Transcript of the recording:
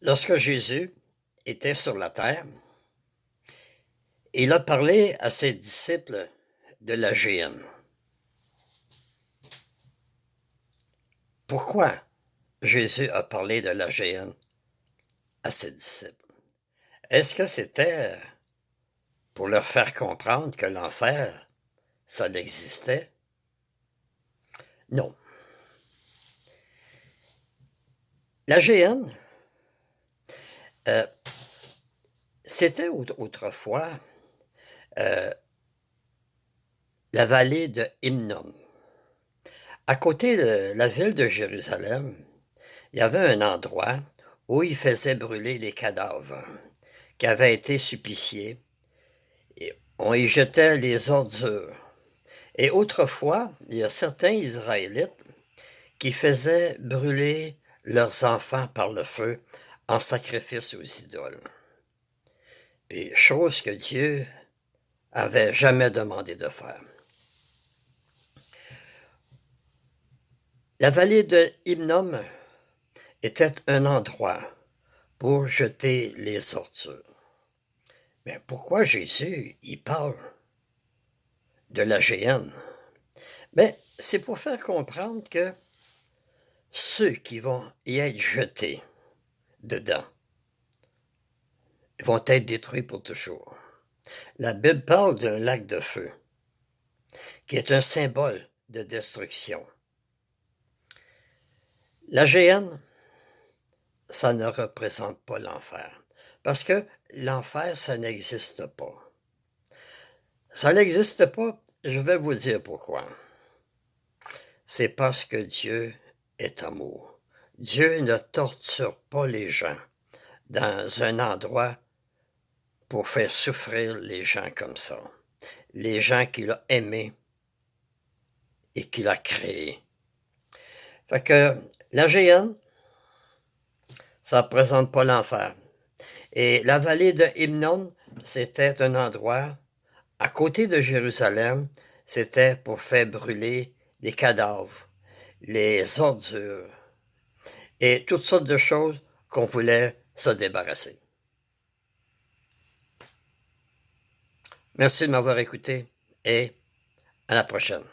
Lorsque Jésus était sur la terre, il a parlé à ses disciples de la géhenne. Pourquoi Jésus a parlé de la géhenne à ses disciples? Est-ce que c'était pour leur faire comprendre que l'enfer, ça existait? Non. La géhenne, euh, c'était autrefois euh, la vallée de Hinnom. À côté de la ville de Jérusalem, il y avait un endroit où ils faisaient brûler les cadavres qui avaient été suppliciés et on y jetait les ordures. Et autrefois, il y a certains Israélites qui faisaient brûler leurs enfants par le feu en sacrifice aux idoles. Puis, chose que Dieu avait jamais demandé de faire. La vallée de Hinnom était un endroit pour jeter les ordures. Mais pourquoi Jésus, il parle de la géhenne? Mais c'est pour faire comprendre que ceux qui vont y être jetés dedans vont être détruits pour toujours. La Bible parle d'un lac de feu, qui est un symbole de destruction. La géhenne, ça ne représente pas l'enfer, parce que l'enfer, ça n'existe pas. Ça n'existe pas, je vais vous dire pourquoi. C'est parce que Dieu est amour. Dieu ne torture pas les gens dans un endroit pour faire souffrir les gens comme ça. Les gens qu'il a aimés et qu'il a créés. Fait que la géhenne, ça ne représente pas l'enfer. Et la vallée de Hinnom, c'était un endroit à côté de Jérusalem, c'était pour faire brûler les cadavres, les ordures et toutes sortes de choses qu'on voulait se débarrasser. Merci de m'avoir écouté et à la prochaine.